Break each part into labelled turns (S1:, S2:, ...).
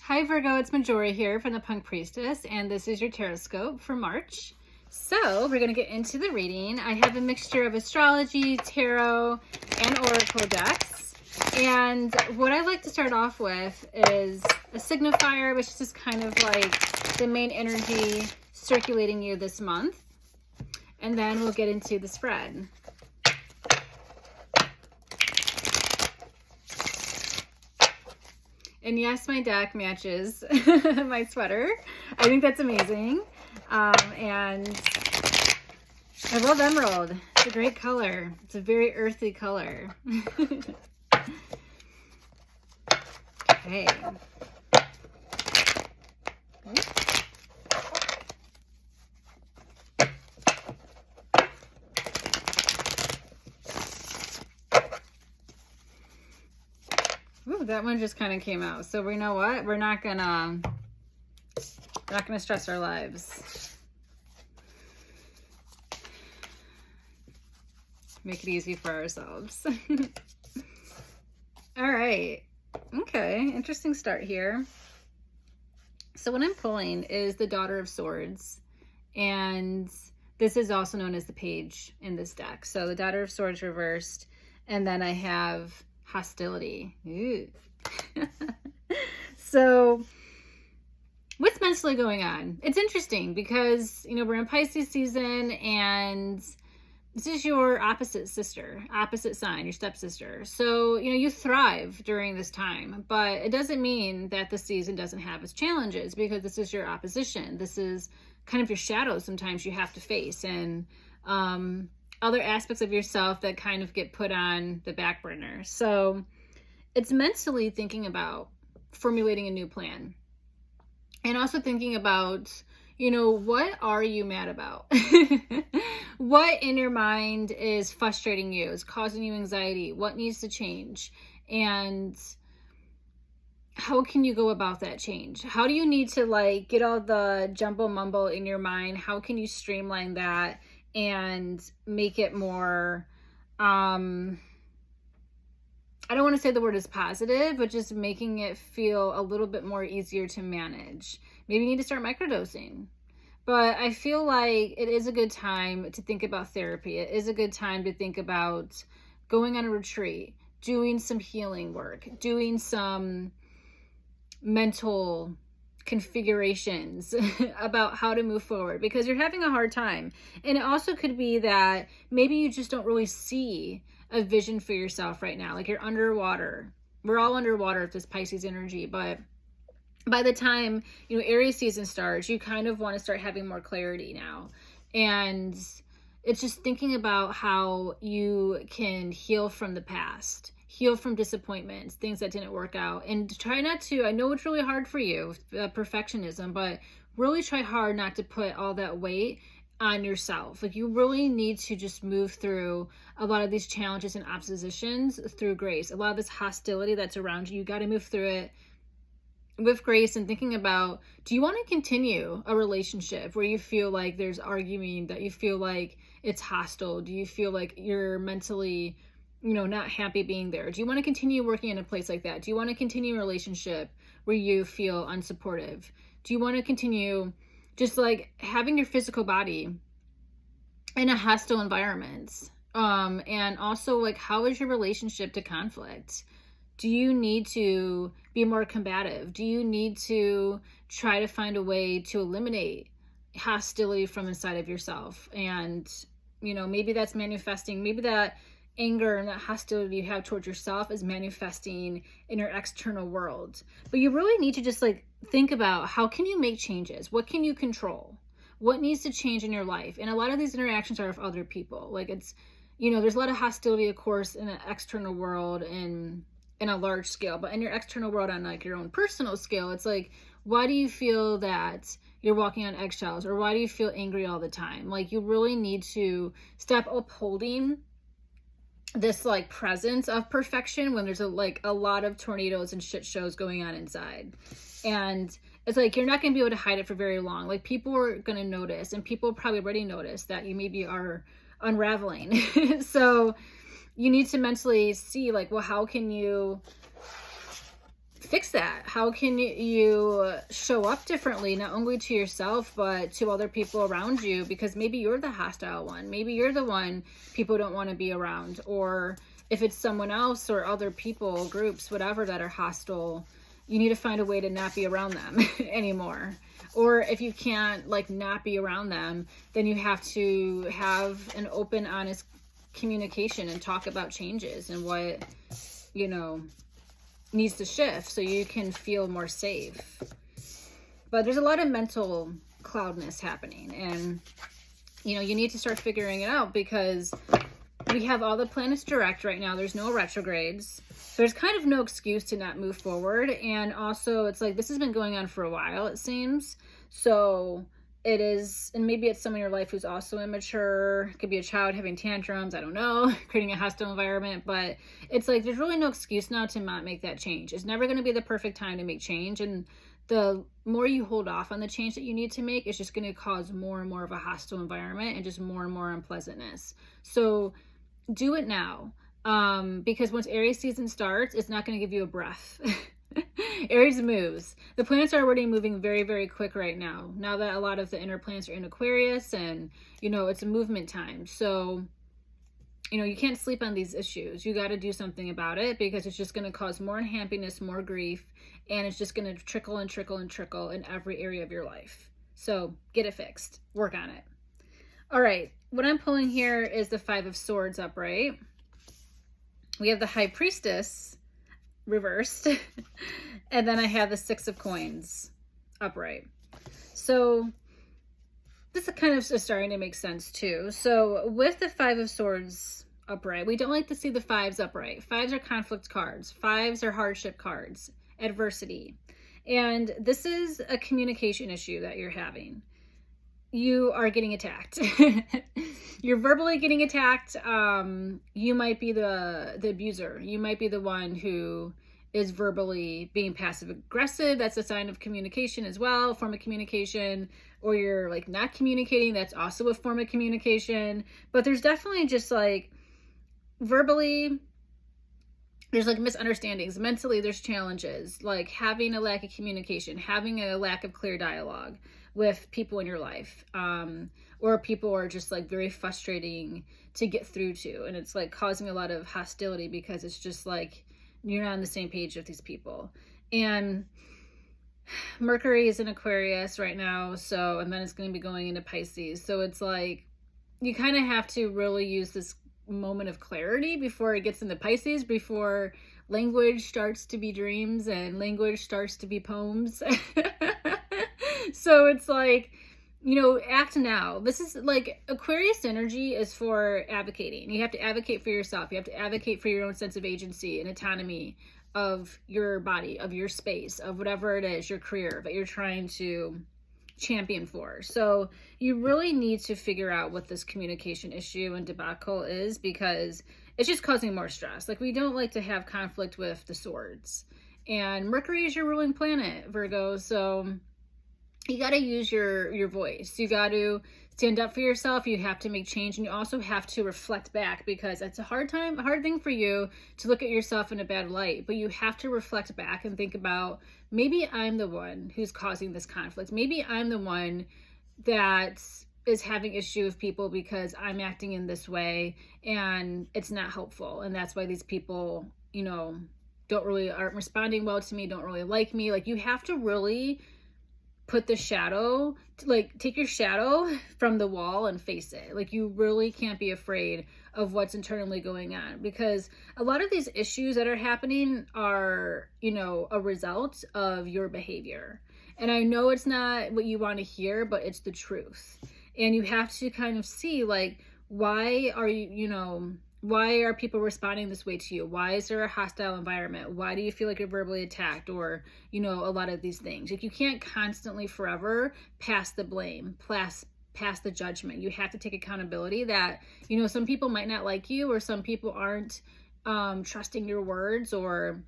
S1: Hi Virgo, it's Majora here from the Punk Priestess, and this is your Tarotscope for March. So we're going to get into the reading. I have a mixture of astrology, tarot, and oracle decks. And what I like to start off with is a signifier, which is just kind of like the main energy circulating you this month. And then we'll get into the spread. And yes, my deck matches my sweater. I think that's amazing. And I love emerald. It's a great color. It's a very earthy color. Okay. Ooh, that one just kind of came out. So we know what? We're not gonna stress our lives. Make it easy for ourselves. All right. Okay, interesting start here. So what I'm pulling is the Daughter of Swords, and this is also known as the Page in this deck. So the Daughter of Swords reversed, and then I have hostility. Ooh. So what's mentally going on? It's interesting because, you know, we're in Pisces season, and this is your opposite sister, opposite sign, your stepsister. So, you know, you thrive during this time, but it doesn't mean that the season doesn't have its challenges, because this is your opposition. This is kind of your shadow sometimes you have to face, and other aspects of yourself that kind of get put on the back burner. So it's mentally thinking about formulating a new plan, and also thinking about, you know, what are you mad about? What in your mind is frustrating you, is causing you anxiety? What needs to change? And how can you go about that change? How do you need to like get all the jumble mumble in your mind? How can you streamline that and make it more, I don't want to say the word is positive, but just making it feel a little bit more easier to manage. Maybe you need to start microdosing. But I feel like it is a good time to think about therapy. It is a good time to think about going on a retreat, doing some healing work, doing some mental configurations about how to move forward, because you're having a hard time. And it also could be that maybe you just don't really see a vision for yourself right now. Like you're underwater. We're all underwater with this Pisces energy, but by the time, you know, Aries season starts, you kind of want to start having more clarity now. And it's just thinking about how you can heal from the past, heal from disappointments, things that didn't work out, and try not to, I know it's really hard for you, perfectionism, but really try hard not to put all that weight on yourself. Like you really need to just move through a lot of these challenges and oppositions through grace. A lot of this hostility that's around you, you got to move through it with grace, and thinking about, do you want to continue a relationship where you feel like there's arguing, that you feel like it's hostile? Do you feel like you're mentally, you know, not happy being there? Do you want to continue working in a place like that? Do you want to continue a relationship where you feel unsupportive? Do you want to continue just like having your physical body in a hostile environment? And also, like, how is your relationship to conflict? Do you need to be more combative? Do you need to try to find a way to eliminate hostility from inside of yourself? And, you know, maybe that's manifesting, maybe that anger and that hostility you have towards yourself is manifesting in your external world. But you really need to just like think about, how can you make changes? What can you control? What needs to change in your life? And a lot of these interactions are with other people. Like it's, you know, there's a lot of hostility, of course, in the external world and in a large scale, but in your external world on like your own personal scale, it's like, why do you feel that you're walking on eggshells, or why do you feel angry all the time? Like you really need to stop upholding this like presence of perfection when there's a lot of tornadoes and shit shows going on inside. And it's like, you're not going to be able to hide it for very long. Like people are going to notice, and people probably already noticed that you maybe are unraveling. So you need to mentally see like, well, how can you fix that? How can you show up differently, not only to yourself, but to other people around you? Because maybe you're the hostile one. Maybe you're the one people don't want to be around. Or if it's someone else or other people, groups, whatever, that are hostile, you need to find a way to not be around them anymore. Or if you can't like not be around them, then you have to have an open, honest communication and talk about changes and what, you know, needs to shift so you can feel more safe. But there's a lot of mental cloudness happening, and you know, you need to start figuring it out, because we have all the planets direct right now. There's no retrogrades. There's kind of no excuse to not move forward. And also it's like, this has been going on for a while, it seems. So it is, and maybe it's someone in your life who's also immature. It could be a child having tantrums, I don't know, creating a hostile environment. But it's like, there's really no excuse now to not make that change. It's never going to be the perfect time to make change. And the more you hold off on the change that you need to make, it's just going to cause more and more of a hostile environment and just more and more unpleasantness. So do it now. Because once Aries season starts, it's not going to give you a breath. Aries moves. The planets are already moving very, very quick right now. Now that a lot of the inner planets are in Aquarius, and, you know, it's a movement time. So, you know, you can't sleep on these issues. You got to do something about it, because it's just going to cause more unhappiness, more grief, and it's just going to trickle and trickle and trickle in every area of your life. So get it fixed. Work on it. All right. What I'm pulling here is the 5 of Swords upright. We have the High Priestess reversed. And then I have the 6 of Coins upright. So this is kind of starting to make sense too. So with the 5 of Swords upright, we don't like to see the 5s upright. 5s are conflict cards. 5s are hardship cards, adversity. And this is a communication issue that you're having. You are getting attacked. You're verbally getting attacked. You might be the abuser. You might be the one who is verbally being passive aggressive. That's a sign of communication as well, form of communication. Or you're like not communicating. That's also a form of communication. But there's definitely just like verbally, there's like misunderstandings. Mentally, there's challenges, like having a lack of communication, having a lack of clear dialogue with people in your life, or people are just like very frustrating to get through to, and it's like causing a lot of hostility because it's just like you're not on the same page with these people. And Mercury is in Aquarius right now, so, and then it's going to be going into Pisces, so it's like you kind of have to really use this moment of clarity before it gets into Pisces, before language starts to be dreams and language starts to be poems. So it's like, you know, act now. This is like Aquarius energy is for advocating. You have to advocate for yourself. You have to advocate for your own sense of agency and autonomy of your body, of your space, of whatever it is, your career that you're trying to champion for. So you really need to figure out what this communication issue and debacle is, because it's just causing more stress. Like, we don't like to have conflict with the swords, and Mercury is your ruling planet, Virgo. So you got to use your voice. You got to stand up for yourself. You have to make change, and you also have to reflect back, because it's a hard thing for you to look at yourself in a bad light, but you have to reflect back and think about, maybe I'm the one who's causing this conflict. Maybe I'm the one that is having issue with people because I'm acting in this way and it's not helpful. And that's why these people, you know, aren't responding well to me, don't really like me. Like, you have to really put the shadow, like take your shadow from the wall and face it. Like, you really can't be afraid of what's internally going on, because a lot of these issues that are happening are, you know, a result of your behavior. And I know it's not what you want to hear, but it's the truth. And you have to kind of see, like, why are why are people responding this way to you? Why is there a hostile environment? Why do you feel like you're verbally attacked? Or, you know, a lot of these things. Like, you can't constantly forever pass the blame, pass the judgment. You have to take accountability that, you know, some people might not like you, or some people aren't trusting your words or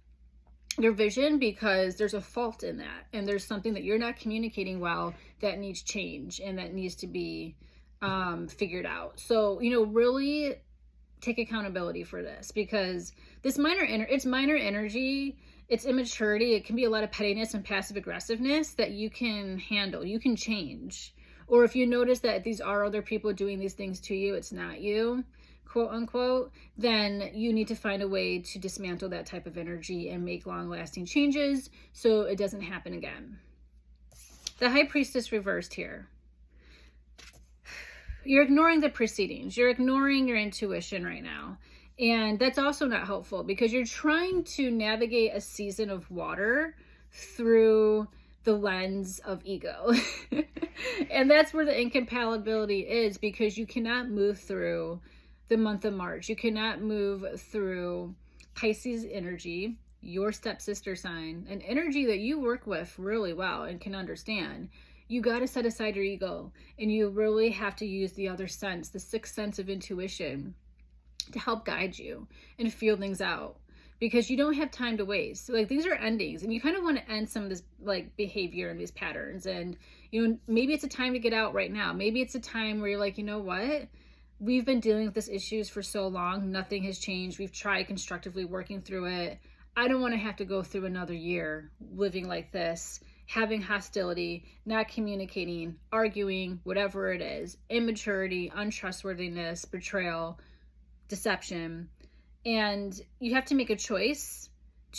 S1: your vision, because there's a fault in that. And there's something that you're not communicating well that needs change and that needs to be figured out. So, you know, really take accountability for this, because this minor energy, it's immaturity. It can be a lot of pettiness and passive aggressiveness that you can handle, you can change. Or if you notice that these are other people doing these things to you, it's not you, quote unquote, then you need to find a way to dismantle that type of energy and make long-lasting changes so it doesn't happen again. The High Priestess reversed here. You're ignoring the proceedings. You're ignoring your intuition right now. And that's also not helpful because you're trying to navigate a season of water through the lens of ego. And that's where the incompatibility is, because you cannot move through the month of March. You cannot move through Pisces energy, your stepsister sign, an energy that you work with really well and can understand. You got to set aside your ego, and you really have to use the other sense, the sixth sense of intuition, to help guide you and feel things out, because you don't have time to waste. So, like, these are endings, and you kind of want to end some of this like behavior and these patterns. And, you know, maybe it's a time to get out right now. Maybe it's a time where you're like, you know what? We've been dealing with these issues for so long. Nothing has changed. We've tried constructively working through it. I don't want to have to go through another year living like this, having hostility, not communicating, arguing, whatever it is, immaturity, untrustworthiness, betrayal, deception. And you have to make a choice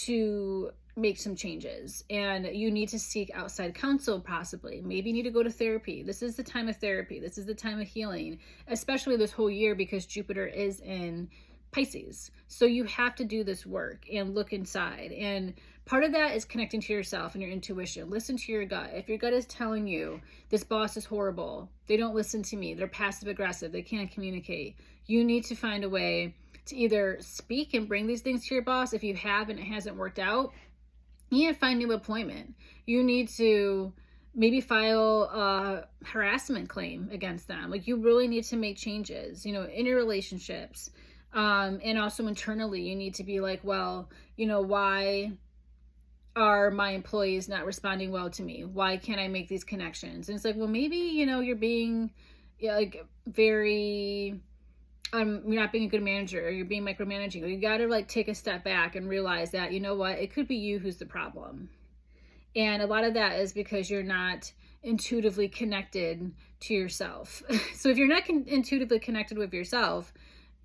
S1: to make some changes, and you need to seek outside counsel. Possibly, maybe you need to go to therapy. This is the time of therapy. This is the time of healing, especially this whole year, because Jupiter is in Pisces. So you have to do this work and look inside. And part of that is connecting to yourself and your intuition. Listen to your gut. If your gut is telling you this boss is horrible, they don't listen to me, they're passive aggressive, they can't communicate, you need to find a way to either speak and bring these things to your boss. If you have and it hasn't worked out, you need to find new employment. You need to maybe file a harassment claim against them. Like, you really need to make changes, you know, in your relationships. And also internally, you need to be like, well, you know, why are my employees not responding well to me? Why can't I make these connections? And it's like, well, maybe, you know, you're being like very, you're not being a good manager, or you're being micromanaging. You got to like take a step back and realize that, you know what, it could be you who's the problem. And a lot of that is because you're not intuitively connected to yourself. So if you're not intuitively connected with yourself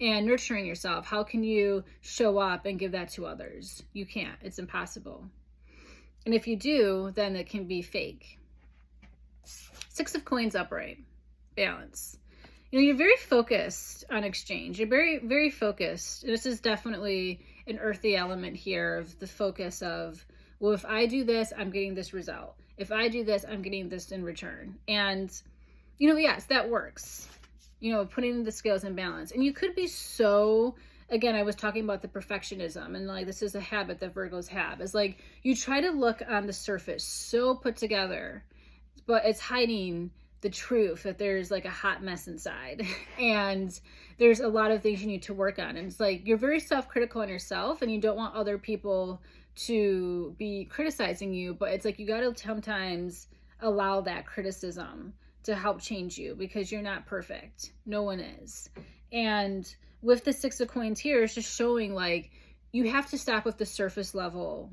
S1: and nurturing yourself, how can you show up and give that to others? You can't. It's impossible. And if you do, then it can be fake. Six of Coins upright. Balance. You know, you're very focused on exchange. You're very, very focused. This is definitely an earthy element here of the focus of, well, if I do this, I'm getting this result. If I do this, I'm getting this in return. And, you know, yes, that works. You know, putting the scales in balance. And you could be so, again, I was talking about the perfectionism, and like, this is a habit that Virgos have. It's like, you try to look on the surface so put together, but it's hiding the truth that there's like a hot mess inside. And there's a lot of things you need to work on. And it's like, you're very self-critical on yourself, and you don't want other people to be criticizing you, but it's like, you got to sometimes allow that criticism to help change you, because you're not perfect. No one is. And with the Six of Coins here, it's just showing like, you have to stop with the surface level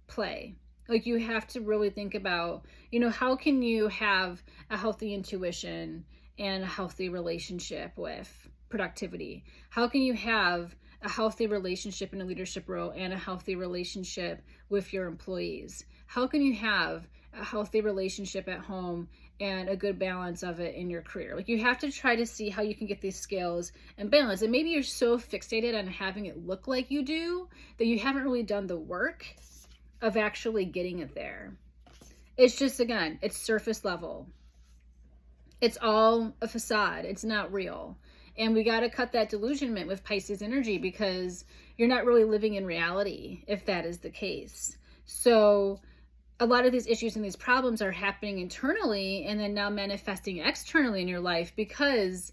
S1: play. Like, you have to really think about, you know, how can you have a healthy intuition and a healthy relationship with productivity? How can you have a healthy relationship in a leadership role and a healthy relationship with your employees? How can you have a healthy relationship at home and a good balance of it in your career? Like, you have to try to see how you can get these scales and balance. And maybe you're so fixated on having it look like you do that you haven't really done the work of actually getting it there. It's just, again, it's surface level. It's all a facade. It's not real. And we got to cut that delusionment with Pisces energy, because you're not really living in reality if that is the case. So a lot of these issues and these problems are happening internally and then now manifesting externally in your life, because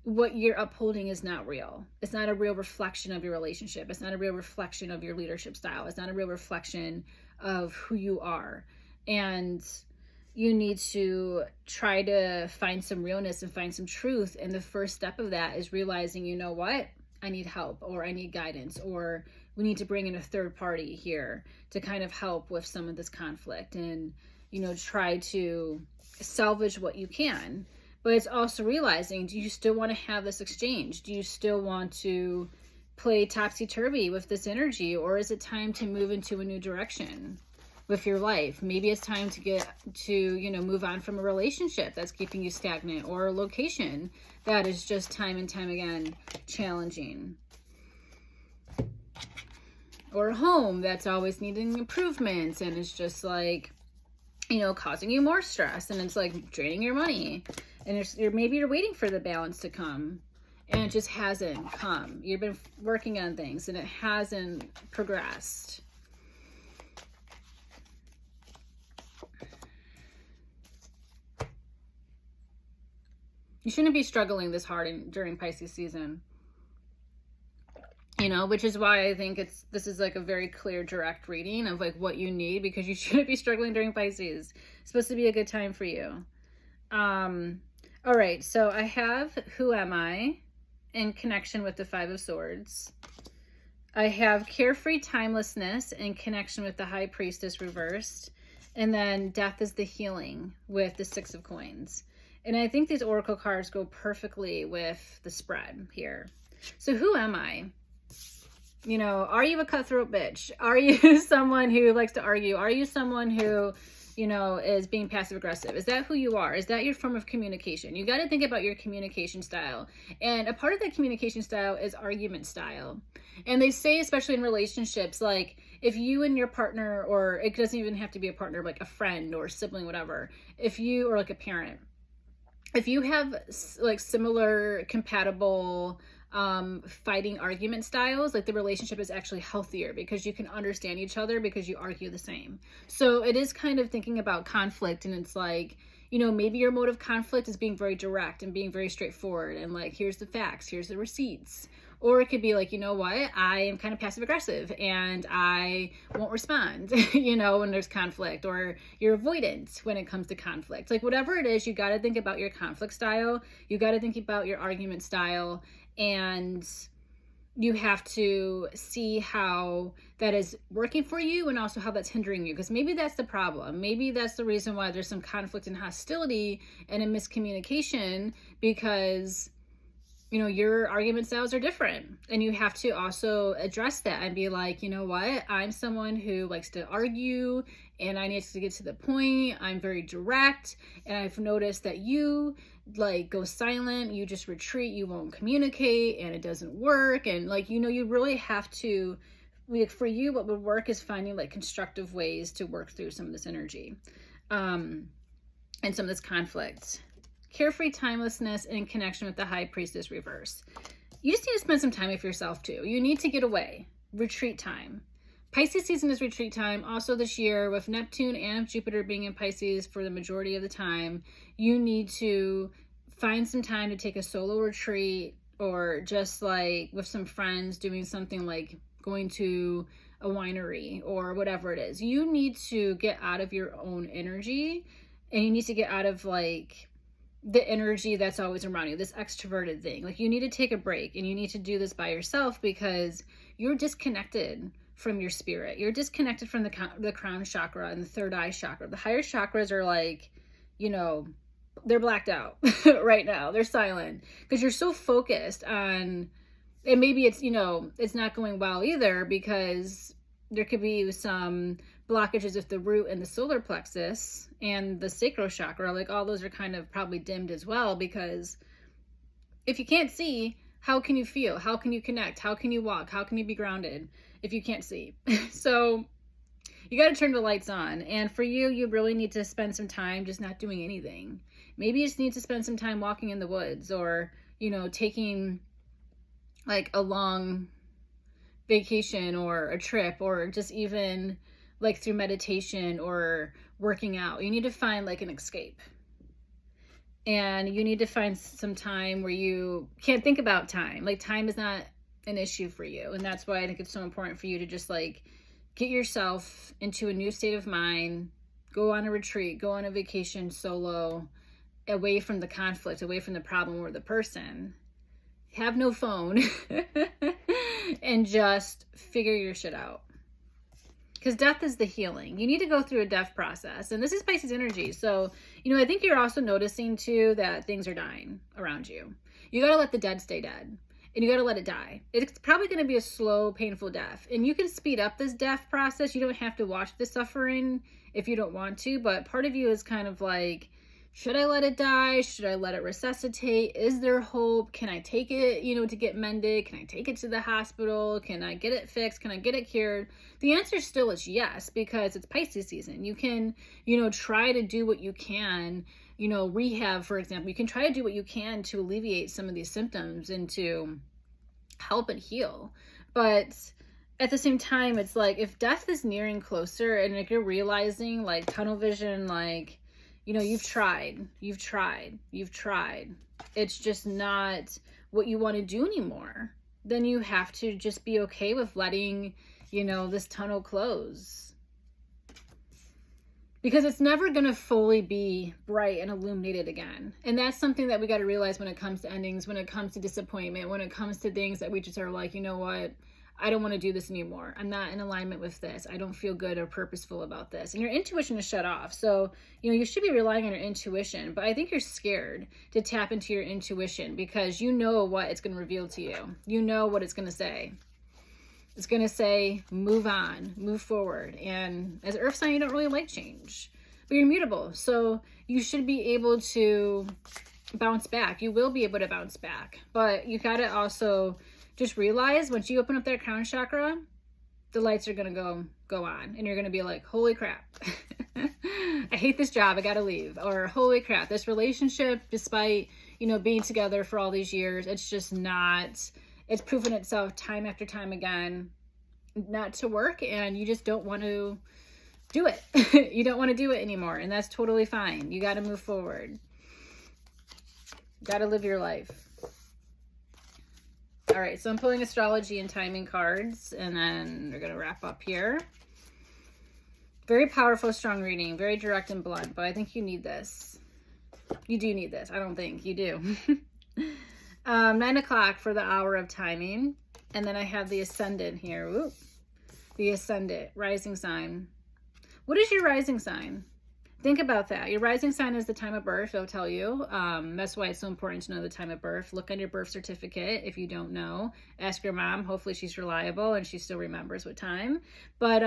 S1: what you're upholding is not real. It's not a real reflection of your relationship. It's not a real reflection of your leadership style. It's not a real reflection of who you are. And you need to try to find some realness and find some truth. And the first step of that is realizing, you know what? I need help, or I need guidance, or we need to bring in a third party here to kind of help with some of this conflict and, you know, try to salvage what you can. But it's also realizing, do you still want to have this exchange? Do you still want to play topsy-turvy with this energy, or is it time to move into a new direction with your life? Maybe it's time to get to, you know, move on from a relationship that's keeping you stagnant, or a location that is just time and time again challenging, or a home that's always needing improvements and it's just like, you know, causing you more stress, and it's like draining your money, and maybe you're waiting for the balance to come and it just hasn't come. You've been working on things and it hasn't progressed. You shouldn't be struggling this hard during Pisces season. You know, which is why I think this is like a very clear, direct reading of like what you need, because you shouldn't be struggling during Pisces. It's supposed to be a good time for you. All right, so I have Who Am I in connection with the Five of Swords. I have Carefree Timelessness in connection with the High Priestess reversed. And then Death is the Healing with the Six of Coins. And I think these oracle cards go perfectly with the spread here. So who am I? You know, are you a cutthroat bitch? Are you someone who likes to argue? Are you someone who, you know, is being passive aggressive? Is that who you are? Is that your form of communication? You got to think about your communication style. And a part of that communication style is argument style. And they say, especially in relationships, like if you and your partner, or it doesn't even have to be a partner, like a friend or sibling, whatever, if you, or like a parent, if you have like similar compatible fighting argument styles, like the relationship is actually healthier because you can understand each other because you argue the same. So it is kind of thinking about conflict, and it's like, you know, maybe your mode of conflict is being very direct and being very straightforward and like, here's the facts, here's the receipts. Or it could be like, you know what, I am kind of passive aggressive and I won't respond, you know, when there's conflict, or you're avoidant when it comes to conflict. Like whatever it is, you got to think about your conflict style. You got to think about your argument style, and you have to see how that is working for you and also how that's hindering you, because maybe that's the problem. Maybe that's the reason why there's some conflict and hostility and a miscommunication, because you know, your argument styles are different, and you have to also address that and be like, you know what, I'm someone who likes to argue and I need to get to the point. I'm very direct, and I've noticed that you like go silent, you just retreat, you won't communicate, and it doesn't work. And like, you know, you really have to, like for you, what would work is finding like constructive ways to work through some of this energy and some of this conflict. Carefree Timelessness in connection with the High Priestess reverse. You just need to spend some time with yourself too. You need to get away. Retreat time. Pisces season is retreat time. Also this year, with Neptune and Jupiter being in Pisces for the majority of the time, you need to find some time to take a solo retreat, or just like with some friends doing something like going to a winery or whatever it is. You need to get out of your own energy, and you need to get out of like the energy that's always around you, this extroverted thing. Like you need to take a break, and you need to do this by yourself because you're disconnected from your spirit. You're disconnected from the crown chakra and the third eye chakra. The higher chakras are like, you know, they're blacked out right now. They're silent because you're so focused on, and maybe it's, you know, it's not going well either, because there could be some blockages with the root and the solar plexus and the sacral chakra. Like all those are kind of probably dimmed as well, because if you can't see, how can you feel? How can you connect? How can you walk? How can you be grounded if you can't see? So you got to turn the lights on. And for you, you really need to spend some time just not doing anything. Maybe you just need to spend some time walking in the woods, or, you know, taking like a long vacation or a trip, or just even like through meditation or working out. You need to find like an escape, and you need to find some time where you can't think about time. Like time is not an issue for you, and that's why I think it's so important for you to just like get yourself into a new state of mind, go on a retreat, go on a vacation solo, away from the conflict, away from the problem or the person, have no phone, and just figure your shit out. Because death is the healing. You need to go through a death process. And this is Pisces energy. So, you know, I think you're also noticing too that things are dying around you. You got to let the dead stay dead. And you got to let it die. It's probably going to be a slow, painful death. And you can speed up this death process. You don't have to watch the suffering if you don't want to. But part of you is kind of like, should I let it die? Should I let it resuscitate? Is there hope? Can I take it, you know, to get mended? Can I take it to the hospital? Can I get it fixed? Can I get it cured? The answer still is yes, because it's Pisces season. You can, you know, try to do what you can, you know, rehab, for example. You can try to do what you can to alleviate some of these symptoms and to help it heal. But at the same time, it's like, if death is nearing closer and like you're realizing like tunnel vision, like, you know, you've tried. It's just not what you want to do anymore. Then you have to just be okay with letting, you know, this tunnel close. Because it's never going to fully be bright and illuminated again. And that's something that we got to realize when it comes to endings, when it comes to disappointment, when it comes to things that we just are like, you know what? I don't want to do this anymore. I'm not in alignment with this. I don't feel good or purposeful about this. And your intuition is shut off. So, you know, you should be relying on your intuition. But I think you're scared to tap into your intuition because you know what it's going to reveal to you. You know what it's going to say. It's going to say, move on, move forward. And as an earth sign, you don't really like change. But you're mutable. So you should be able to bounce back. You will be able to bounce back. But you got to also just realize once you open up that crown chakra, the lights are going to go on. And you're going to be like, holy crap. I hate this job. I got to leave. Or holy crap, this relationship, despite, you know, being together for all these years, it's just not, it's proven itself time after time again not to work. And you just don't want to do it. You don't want to do it anymore. And that's totally fine. You got to move forward. Got to live your life. All right, so I'm pulling astrology and timing cards, and then we're going to wrap up here. Very powerful, strong reading, very direct and blunt, but I think you need this. You do need this. I don't think you do. 9 o'clock for the hour of timing, and then I have the ascendant here. Ooh, the ascendant, rising sign. What is your rising sign? Think about that. Your rising sign is the time of birth, they'll tell you. That's why it's so important to know the time of birth. Look on your birth certificate if you don't know. Ask your mom. Hopefully she's reliable and she still remembers what time. But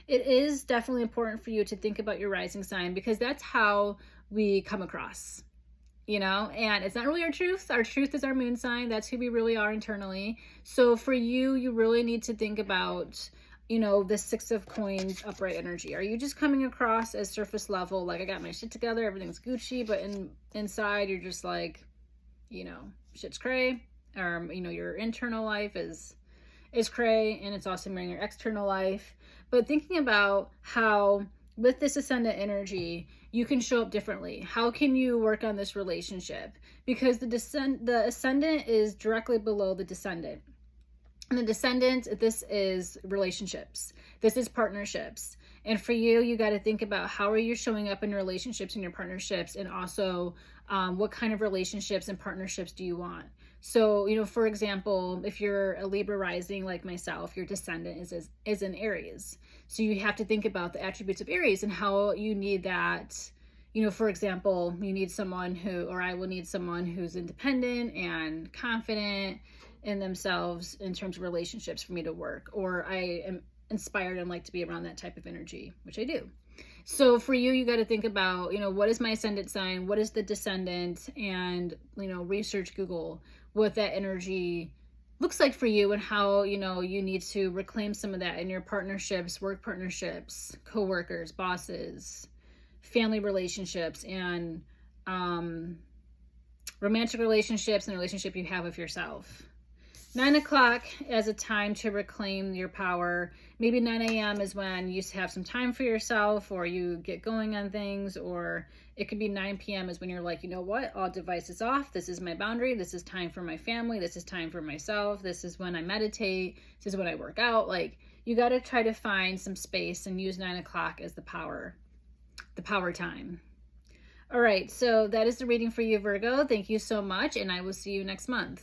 S1: it is definitely important for you to think about your rising sign because that's how we come across, you know? And it's not really our truth. Our truth is our moon sign. That's who we really are internally. So for you, you really need to think about, you know, the 6 of coins upright energy. Are you just coming across as surface level, like I got my shit together, everything's Gucci, but inside you're just like, you know, shit's cray, or, you know, your internal life is cray, and it's also mirroring your external life. But thinking about how with this ascendant energy, you can show up differently. How can you work on this relationship? Because the ascendant is directly below the descendant. And the descendant, this is relationships. This is partnerships. And for you, you got to think about how are you showing up in relationships and your partnerships, and also what kind of relationships and partnerships do you want? So, you know, for example, if you're a Libra rising like myself, your descendant is in Aries. So you have to think about the attributes of Aries and how you need that. You know, for example, you need someone who, or I will need someone who's independent and confident in themselves in terms of relationships for me to work, or I am inspired and like to be around that type of energy, which I do. So for you, you got to think about, you know, what is my ascendant sign? What is the descendant? And, you know, research, Google what that energy looks like for you and how, you know, you need to reclaim some of that in your partnerships, work partnerships, coworkers, bosses, family relationships, and romantic relationships and the relationship you have with yourself. 9 o'clock as a time to reclaim your power. Maybe 9 a.m. is when you have some time for yourself, or you get going on things, or it could be 9 p.m. is when you're like, you know what, all devices off. This is my boundary. This is time for my family. This is time for myself. This is when I meditate. This is when I work out. Like, you got to try to find some space and use 9 o'clock as the power time. All right, so that is the reading for you, Virgo. Thank you so much, and I will see you next month.